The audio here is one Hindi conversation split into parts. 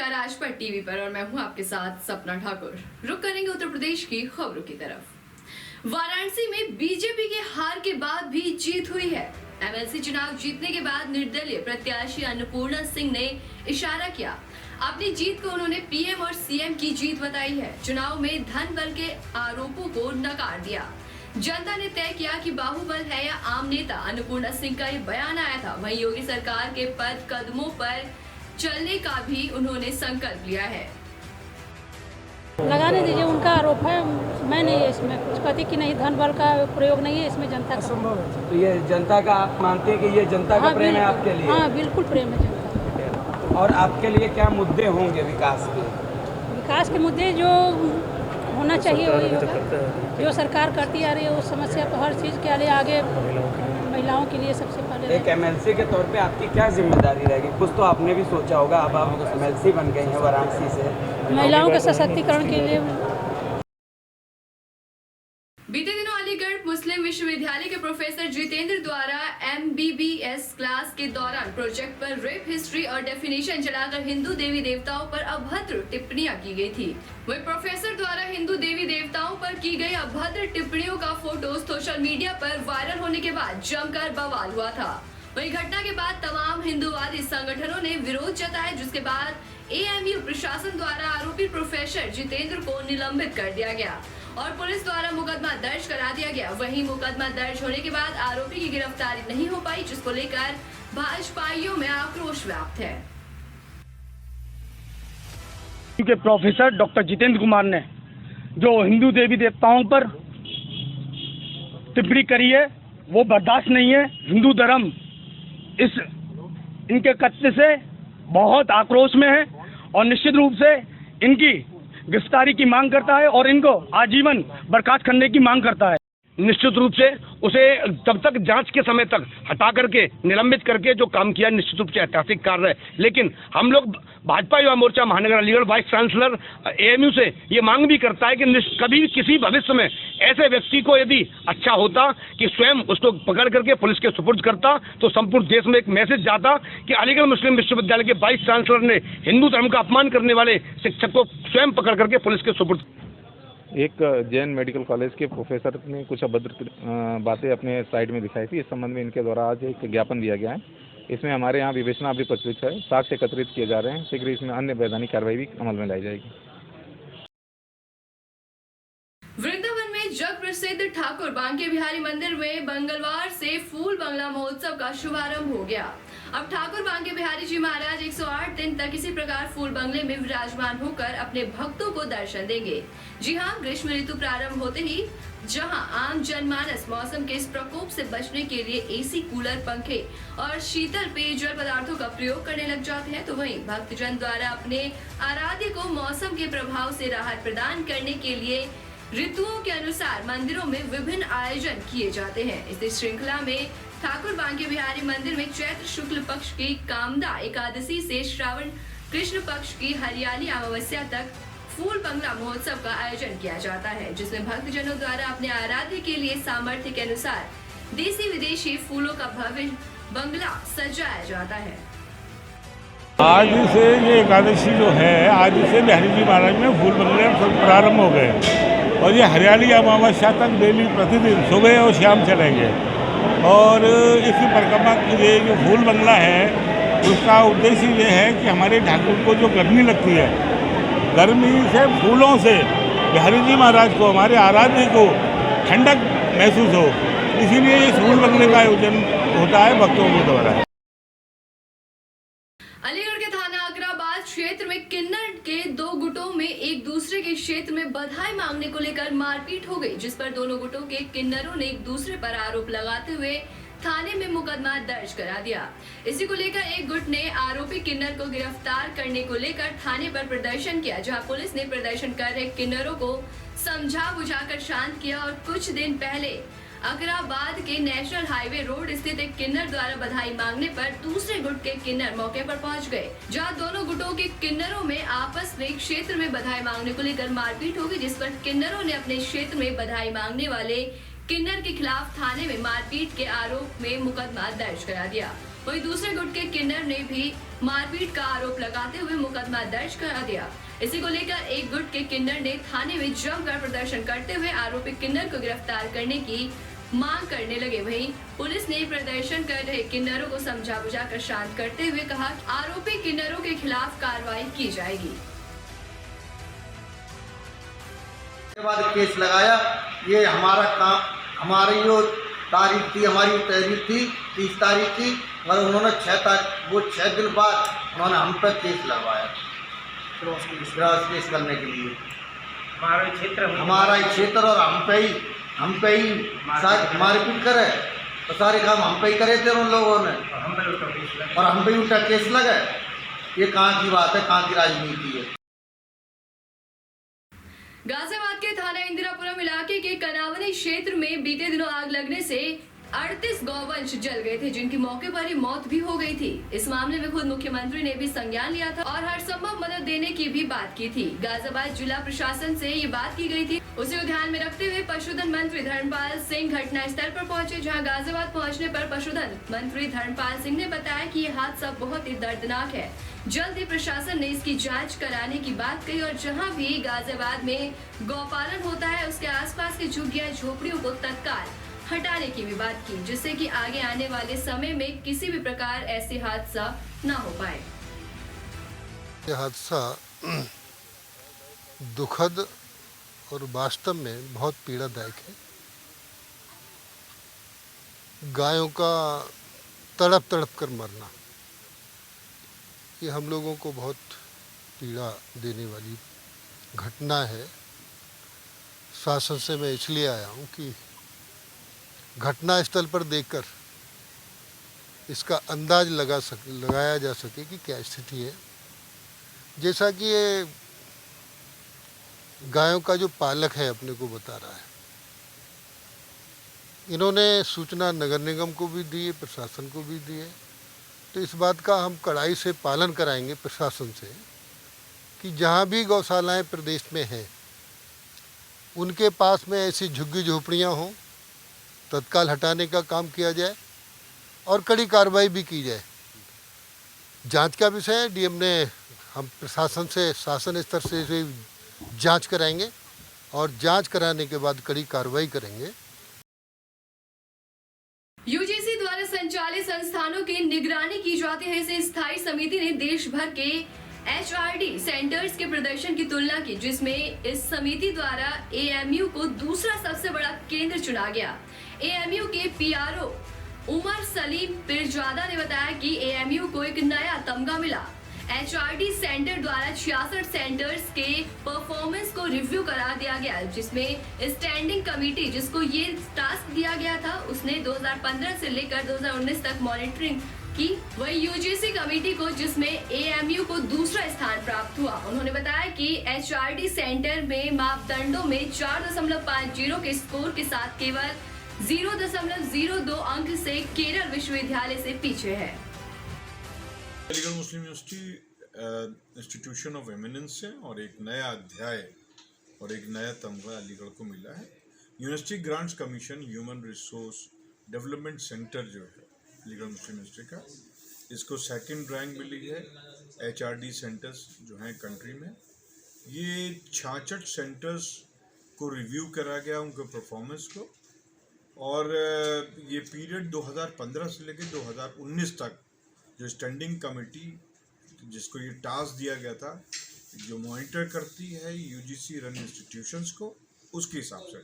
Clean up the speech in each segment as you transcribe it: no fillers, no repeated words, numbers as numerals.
नमस्कार, आज पर टीवी पर और मैं हूं आपके साथ सपना ठाकुर। रुक करेंगे उत्तर प्रदेश की खबरों की तरफ। वाराणसी में बीजेपी के हार के बाद भी जीत हुई है। एमएलसी चुनाव जीतने के बाद निर्दलीय प्रत्याशी अन्नपूर्णा सिंह ने इशारा किया। अपनी जीत को उन्होंने पीएम और सीएम की जीत बताई है। चुनाव में धन बल के आरोपों को नकार दिया। जनता ने तय किया कि बाहुबल है या आम नेता। अन्नपूर्णा सिंह का ये बयान आया था। वहीं योगी सरकार के पद कदमों पर चलने का भी उन्होंने संकल्प लिया है। लगाने दीजिए, उनका आरोप है। मैं नहीं इसमें कुछ कहती कि नहीं, धन बल का प्रयोग नहीं है इसमें, जनता का। तो ये जनता का आप मानते हैं कि ये जनता का प्रेम है आपके लिए? हाँ, बिल्कुल प्रेम है जनता। और आपके लिए क्या मुद्दे होंगे विकास के? विकास के मुद्दे जो होना चाहिए वही होगा। जो सरकार करती आ रही है उस समस्या पर, हर चीज़ के लिए आगे महिलाओं के लिए सबसे पहले। एक एमएलसी के तौर पे आपकी क्या जिम्मेदारी रहेगी? कुछ तो आपने भी सोचा होगा। अब आप एमएलसी बन गई हैं वाराणसी से। महिलाओं के सशक्तिकरण के लिए। बीते दिनों अलीगढ़ मुस्लिम विश्वविद्यालय के प्रोफेसर जितेंद्र द्वारा MBBS क्लास के दौरान प्रोजेक्ट पर रेप हिस्ट्री और डेफिनेशन चलाकर हिंदू देवी देवताओं पर अभद्र टिप्पणियां की गई थी। वही प्रोफेसर द्वारा हिंदू देवी देवताओं पर की गई अभद्र टिप्पणियों का फोटो सोशल मीडिया पर वायरल होने के बाद जमकर बवाल हुआ था। वही घटना के बाद तमाम हिंदूवादी संगठनों ने विरोध जताया, जिसके बाद AMU प्रशासन द्वारा आरोपी प्रोफेसर जितेंद्र को निलंबित कर दिया गया और पुलिस द्वारा मुकदमा दर्ज करा दिया गया। वहीं मुकदमा दर्ज होने के बाद आरोपी की गिरफ्तारी नहीं हो पाई, जिसको लेकर भाजपाइयों में आक्रोश व्याप्त है। क्योंकि प्रोफेसर डॉक्टर जितेंद्र कुमार ने जो हिंदू देवी देवताओं पर टिप्पणी करी है वो बर्दाश्त नहीं है। हिंदू धर्म इनके कत्ल से बहुत आक्रोश में है और निश्चित रूप से इनकी गिरफ्तारी की मांग करता है और इनको आजीवन बर्खास्त करने की मांग करता है। निश्चित रूप से उसे तब तक जांच के समय तक हटा करके निलंबित करके जो काम किया निश्चित रूप से ऐतिहासिक कार्य है। लेकिन हम लोग भाजपा युवा मोर्चा महानगर अलीगढ़ वाइस चांसलर AMU से ये मांग भी करता है कि कभी भी किसी भविष्य में ऐसे व्यक्ति को यदि अच्छा होता कि स्वयं उसको पकड़ करके पुलिस के सुपुर्द करता तो संपूर्ण देश में एक मैसेज जाता कि अलीगढ़ मुस्लिम विश्वविद्यालय के वाइस चांसलर ने हिंदू धर्म का अपमान करने वाले शिक्षक को स्वयं पकड़ करके पुलिस के सुपुर्द। एक जैन मेडिकल कॉलेज के प्रोफेसर ने कुछ अभद्र बातें अपने साइड में दिखाई थी। इस संबंध में इनके द्वारा आज एक ज्ञापन दिया गया है। इसमें हमारे यहाँ विवेचना अभी प्रचलित है, साक्ष्य एकत्रित किए जा रहे हैं। शीघ्र इसमें अन्य वैधानिक कार्रवाई भी अमल में लाई जाएगी। वृंदावन में जग प्रसिद्ध ठाकुर बांके बिहारी मंदिर में मंगलवार से फूल बंगला महोत्सव का शुभारंभ हो गया। अब ठाकुर बांके बिहारी जी महाराज 108 दिन तक इसी प्रकार फूल बंगले में विराजमान होकर अपने भक्तों को दर्शन देंगे। जी हां, ग्रीष्म ऋतु प्रारंभ होते ही जहां आम जनमानस मौसम के इस प्रकोप से बचने के लिए AC, कूलर, पंखे और शीतल पेयजल पदार्थों का प्रयोग करने लग जाते हैं, तो वहीं भक्तजन द्वारा अपने आराध्य को मौसम के प्रभाव से राहत प्रदान करने के लिए ऋतुओं के अनुसार मंदिरों में विभिन्न आयोजन किए जाते हैं। इस श्रृंखला में ठाकुर बांके बिहारी मंदिर में चैत्र शुक्ल पक्ष की कामदा एकादशी से श्रावण कृष्ण पक्ष की हरियाली अमावस्या तक फूल बंगला महोत्सव का आयोजन किया जाता है, जिसमें भक्तजनों द्वारा अपने आराध्य के लिए सामर्थ्य के अनुसार देसी विदेशी फूलों का भव्य बंगला सजाया जाता है। आज से ये एकादशी जो है, आज से बिहारी जी महाराज में फूल बंगले प्रारंभ हो गए और ये हरियाली अमावस्या तक डेली प्रतिदिन सुबह और शाम चलेंगे। और इसकी परिक्रमा के लिए जो फूल बंगला है उसका उद्देश्य ये है कि हमारे ठाकुर को जो गर्मी लगती है, गर्मी से फूलों से बिहारी जी महाराज को, हमारे आराध्य को ठंडक महसूस हो, इसीलिए ये फूल बंगले का आयोजन होता है भक्तों के द्वारा। अलीगढ़ के थाना अकराबाद क्षेत्र में किन्नर के दो गुटों में एक दूसरे के क्षेत्र में बधाई मांगने को लेकर मारपीट हो गई, जिस पर दोनों गुटों के किन्नरों ने एक दूसरे पर आरोप लगाते हुए थाने में मुकदमा दर्ज करा दिया। इसी को लेकर एक गुट ने आरोपी किन्नर को गिरफ्तार करने को लेकर थाने पर प्रदर्शन किया, जहां पुलिस ने प्रदर्शन कर रहे किन्नरों को समझा बुझाकर शांत किया। और कुछ दिन पहले अकराबाद के नेशनल हाईवे रोड स्थित एक किन्नर द्वारा बधाई मांगने पर दूसरे गुट के किन्नर मौके पर पहुंच गए, जहां दोनों गुटों के किन्नरों में आपस में क्षेत्र में बधाई मांगने को लेकर मारपीट हो गई, जिस पर किन्नरों ने अपने क्षेत्र में बधाई मांगने वाले किन्नर के खिलाफ थाने में मारपीट के आरोप में मुकदमा दर्ज करा दिया। वहीं दूसरे गुट के किन्नर ने भी मारपीट का आरोप लगाते हुए मुकदमा दर्ज करा दिया। इसी को लेकर एक गुट के किन्नर ने थाने में जमकर प्रदर्शन करते हुए आरोपी किन्नर को गिरफ्तार करने की मांग करने लगे। वहीं पुलिस ने प्रदर्शन कर रहे किन्नरों को समझा बुझाकर शांत करते हुए कहा कि आरोपी किन्नरों के खिलाफ कार्रवाई की जाएगी। के बाद केस लगाया। ये हमारा काम, हमारी जो तारीख थी, हमारी तहरीर थी 30 तारीख की, मगर उन्होंने 6 दिन बाद उन्होंने हम पर केस लगवाया क्रॉस केस करने के लिए। हमारा क्षेत्र और हम पे ही मारपीट करे तो सारे काम हम पे ही करे थे उन लोगों ने, और हम पे ही उल्टा केस लगा। ये कहाँ की बात है, कहाँ की राजनीति है। गाजियाबाद के थाना इंदिरापुरम इलाके के कनावनी क्षेत्र में बीते दिनों आग लगने से 38 गौवंश जल गए थे, जिनकी मौके पर ही मौत भी हो गई थी। इस मामले में खुद मुख्यमंत्री ने भी संज्ञान लिया था और हर संभव मदद देने की भी बात की थी। गाजियाबाद जिला प्रशासन से ये बात की गई थी। उसी को ध्यान में रखते हुए पशुधन मंत्री धर्मपाल सिंह घटना स्थल पर पहुंचे, जहां गाजियाबाद पहुंचने पर पशुधन मंत्री धर्मपाल सिंह ने बताया कि ये हादसा बहुत ही दर्दनाक है। जल्द ही प्रशासन ने इसकी जांच कराने की बात कही और जहां भी गाजियाबाद में गौपालन होता है उसके आसपास की झुग्गियां झोपड़ियों को तत्काल हटाने की भी बात की, जिससे कि आगे आने वाले समय में किसी भी प्रकार ऐसे हादसा न हो पाए। यह हादसा दुखद और वास्तव में बहुत पीड़ादायक है। गायों का तड़प तड़प कर मरना, ये हम लोगों को बहुत पीड़ा देने वाली घटना है। शासन से मैं इसलिए आया हूँ कि घटना स्थल पर देखकर इसका अंदाज लगाया जा सके कि क्या स्थिति है। जैसा कि ये गायों का जो पालक है अपने को बता रहा है, इन्होंने सूचना नगर निगम को भी दी है, प्रशासन को भी दी है। तो इस बात का हम कड़ाई से पालन कराएंगे प्रशासन से कि जहाँ भी गौशालाएं प्रदेश में हैं उनके पास में ऐसी झुग्गी झोपड़ियाँ हों, तत्काल हटाने का काम किया जाए और कड़ी कार्रवाई भी की जाए। जांच का विषय है, डीएम ने हम प्रशासन से शासन स्तर से जांच कराएंगे और जांच कराने के बाद कड़ी कार्रवाई करेंगे। यूजीसी द्वारा संचालित संस्थानों की निगरानी की जाती है। इसे स्थायी समिति ने देश भर के HRD सेंटर्स के प्रदर्शन की तुलना की, जिसमें इस समिति द्वारा AMU को दूसरा सबसे बड़ा केंद्र चुना गया। AMU के PRO उमर सलीम पिरजादा ने बताया कि AMU को एक नया तमगा मिला। HRD सेंटर द्वारा 66 सेंटर्स के परफॉर्मेंस को रिव्यू करा दिया गया, जिसमें स्टैंडिंग कमेटी जिसको ये टास्क दिया गया था उसने 2015 से लेकर 2019 तक मॉनिटरिंग की। वही यूजीसी कमेटी को जिसमें AMU को दूसरा स्थान प्राप्त हुआ। उन्होंने बताया कि HRD सेंटर में मापदंडों में 4.50 के स्कोर के साथ केवल 0.02 अंक से केरल विश्वविद्यालय से पीछे है। अलीगढ़ मुस्लिम यूनिवर्सिटी इंस्टीट्यूशन ऑफ एमिनेंस है और एक नया अध्याय और एक नया तमगा अलीगढ़ को मिला है। University grants commission human resource development centre जो है अलीगढ़ मुस्लिम यूनिवर्सिटी का, इसको 2nd रैंक मिली है। HRD सेंटर्स जो हैं कंट्री में, ये 66 सेंटर्स को रिव्यू करा गया उनके परफॉर्मेंस को, और ये पीरियड 2015 से लेकर 2019 तक जो स्टैंडिंग कमेटी जिसको ये टास्क दिया गया था, जो मॉनिटर करती है यूजीसी रन इंस्टीट्यूशंस को, उसके हिसाब से।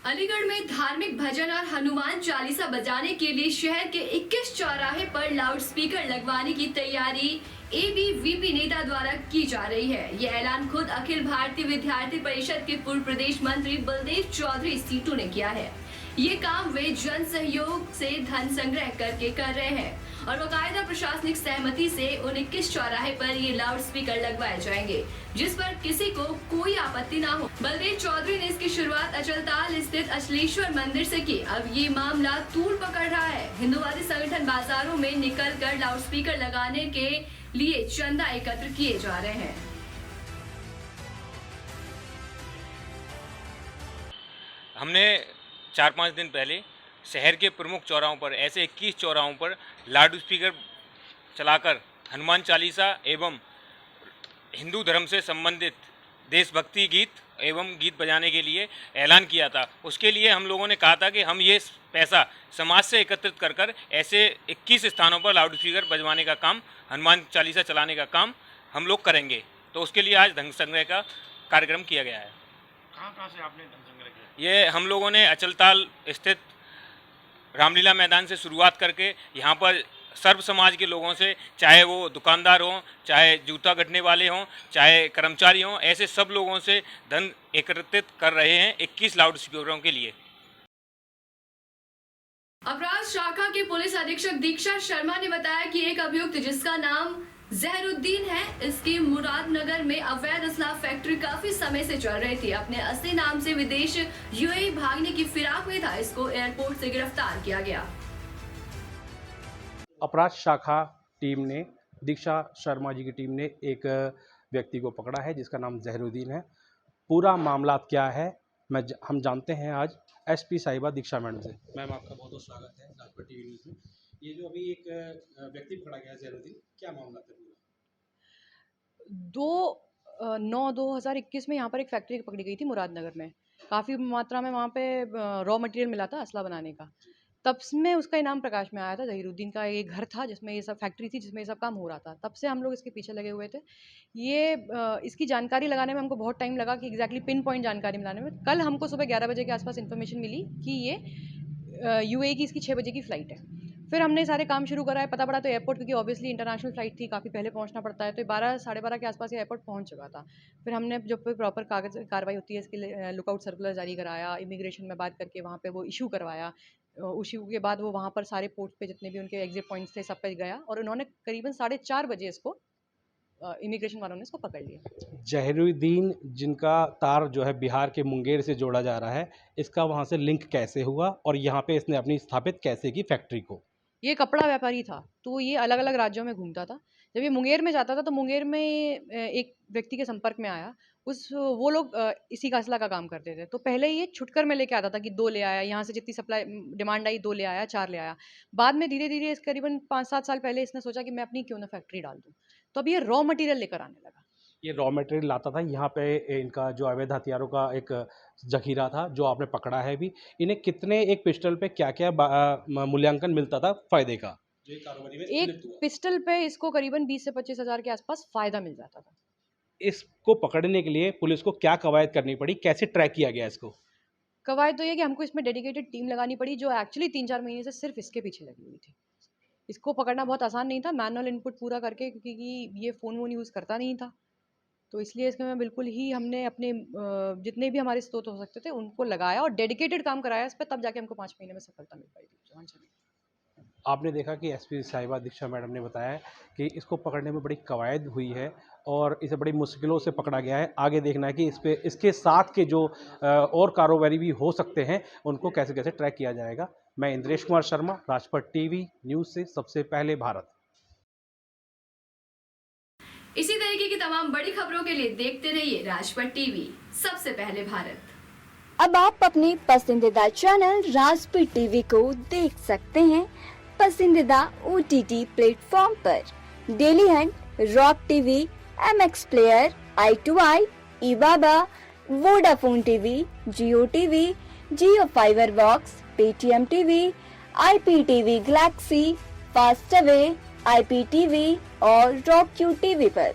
अलीगढ़ में धार्मिक भजन और हनुमान चालीसा बजाने के लिए शहर के 21 चौराहे पर लाउडस्पीकर लगवाने की तैयारी ABVP नेता द्वारा की जा रही है। यह ऐलान खुद अखिल भारतीय विद्यार्थी परिषद के पूर्व प्रदेश मंत्री बलदेव चौधरी सीटू ने किया है। ये काम वे जन सहयोग से धन संग्रह करके कर रहे हैं और बाकायदा प्रशासनिक सहमति से उन 21 चौराहे पर ये लाउड स्पीकर लगवाए जाएंगे, जिस पर किसी को कोई आपत्ति ना हो। बलदेव चौधरी ने इसकी शुरुआत अचलताल स्थित अचलेश्वर मंदिर से की। अब ये मामला तूल पकड़ रहा है। हिंदुवादी संगठन बाजारों में निकल कर लाउड स्पीकर लगाने के लिए चंदा एकत्र किए जा रहे हैं। हमने 4-5 दिन पहले शहर के प्रमुख चौराहों पर ऐसे 21 चौराहों पर लाउड स्पीकर चलाकर हनुमान चालीसा एवं हिंदू धर्म से संबंधित देशभक्ति गीत एवं गीत बजाने के लिए ऐलान किया था। उसके लिए हम लोगों ने कहा था कि हम ये पैसा समाज से एकत्रित कर कर ऐसे 21 स्थानों पर लाउड स्पीकर बजवाने का काम, हनुमान चालीसा चलाने का काम हम लोग करेंगे। तो उसके लिए आज धन संग्रह का कार्यक्रम किया गया है। कहाँ से आपने धन संग्रह किया? ये हम लोगों ने अचलताल स्थित रामलीला मैदान से शुरुआत करके यहाँ पर सर्व समाज के लोगों से, चाहे वो दुकानदार हों, चाहे जूता गढ़ने वाले हों, चाहे कर्मचारी हों, ऐसे सब लोगों से धन एकत्रित कर रहे हैं 21 लाउड स्पीकरों के लिए। अपराध शाखा के पुलिस अधीक्षक दीक्षा शर्मा ने बताया कि एक अभियुक्त जिसका नाम जहरुद्दीन है, इसकी मुरादनगर में अवैध असलाह फैक्ट्री काफी समय से चल रही थी। अपने असली नाम से विदेश यूएई भागने की फिराक में था। इसको एयरपोर्ट से गिरफ्तार किया गया। अपराध शाखा टीम ने, दीक्षा शर्मा जी की टीम ने एक व्यक्ति को पकड़ा है जिसका नाम जहरुद्दीन है। पूरा मामला क्या है हम जानते हैं आज एसपी साहिबा दीक्षा मैडम से। मैम, आपका बहुत बहुत स्वागत है राजपट टीवी न्यूज़ में। ये जो अभी एक व्यक्ति पकड़ा गया है जहरुद्दीन, क्या मामला था? 2/9/2021 में यहाँ पर एक फैक्ट्री पकड़ी गई थी मुरादनगर में। काफ़ी मात्रा में वहाँ पे रॉ मटेरियल मिला था असला बनाने का। तब में उसका इनाम प्रकाश में आया था। जहीरुद्दीन का एक घर था जिसमें ये सब फैक्ट्री थी जिसमें ये सब काम हो रहा था। तब से हम लोग इसके पीछे लगे हुए थे। ये इसकी जानकारी लगाने में हमको बहुत टाइम लगा कि एग्जैक्टली पिन पॉइंट जानकारी मिलाने में। कल हमको सुबह 11 बजे के आसपास इन्फॉर्मेशन मिली कि ये यूएई की इसकी 6 बजे की फ़्लाइट है। फिर हमने सारे काम शुरू कराए। पता पड़ा तो एयरपोर्ट, क्योंकि ऑब्वियसली इंटरनेशनल फ़्लाइट थी, काफ़ी पहले पहुंचना पड़ता है, तो 12 साढ़े 12 के आसपास ये एयरपोर्ट पहुंच चुका था। फिर हमने जब प्रॉपर कागज़ कार्रवाई होती है इसके लिए लुकआउट सर्कुलर जारी कराया, इमिग्रेशन में बात करके वहाँ पे वो इशू करवाया। इशू के बाद वो वहाँ पर सारे पोर्ट पे जितने भी उनके एग्जिट पॉइंट्स थे सब पे गया और उन्होंने करीबन 4:30 बजे इसको इमिग्रेशन वालों ने इसको पकड़ लिया। जहरुद्दीन जिनका तार जो है बिहार के मुंगेर से जोड़ा जा रहा है, इसका वहाँ से लिंक कैसे हुआ और यहाँ पे इसने अपनी स्थापित कैसे की फैक्ट्री को? ये कपड़ा व्यापारी था, तो ये अलग अलग राज्यों में घूमता था। जब ये मुंगेर में जाता था तो मुंगेर में एक व्यक्ति के संपर्क में आया। वो लोग इसी का असला का काम करते थे। तो पहले ये छुटकर में लेके आता था कि 2 ले आया, यहाँ से जितनी सप्लाई डिमांड आई 2 ले आया, 4 ले आया। बाद में धीरे धीरे करीबन 5-7 साल पहले इसने सोचा कि मैं अपनी क्यों ना फैक्ट्री डाल दूँ। तो अब ये रॉ मटेरियल लेकर आने लगा। ये रॉ मटेरियल लाता था यहाँ पे। इनका जो अवैध हथियारों का एक जखीरा था जो आपने पकड़ा है भी। इन्हें कितने एक पिस्टल पे क्या क्या मूल्यांकन मिलता था फायदे का? एक पिस्टल पे इसको करीबन 20 से 25 हज़ार के आसपास फ़ायदा मिल जाता था। इसको पकड़ने के लिए पुलिस को क्या कवायद करनी पड़ी, कैसे ट्रैक किया गया इसको? कवायद तो ये कि हमको इसमें डेडिकेटेड टीम लगानी पड़ी जो एक्चुअली 3-4 महीने से सिर्फ इसके पीछे लगी हुई थी। इसको पकड़ना बहुत आसान नहीं था, मैनुअल इनपुट पूरा करके, क्योंकि ये फ़ोन वोन यूज़ करता नहीं था। तो इसलिए इसके में बिल्कुल ही हमने अपने जितने भी हमारे स्रोत हो सकते थे उनको लगाया और डेडिकेटेड काम कराया इस पर, तब जाके हमको 5 महीने में सफलता मिल पाई थी। आपने देखा कि एसपी साहिबा दीक्षा मैडम ने बताया कि इसको पकड़ने में बड़ी कवायद हुई है और इसे बड़ी मुश्किलों से पकड़ा गया है। आगे देखना है कि इस पे इसके साथ के जो और कारोबारी भी हो सकते हैं उनको कैसे कैसे ट्रैक किया जाएगा। मैं इंद्रेश कुमार शर्मा, राजपट टीवी न्यूज़ से सबसे पहले भारत। इसी तरीके की तमाम बड़ी खबरों के लिए देखते रहिए राजपट टीवी, सबसे पहले भारत। अब आप अपने पसंदीदा चैनल राजपट टीवी को देख सकते हैं पसंदीदा OTT प्लेटफॉर्म पर। Dailyhunt, Rock TV, MX player, i2i, eBaba, Vodafone TV, Jio TV, Jio fiber box, Paytm TV, IPTV Galaxy, Fastway, IPTV और रॉक टीवी पर।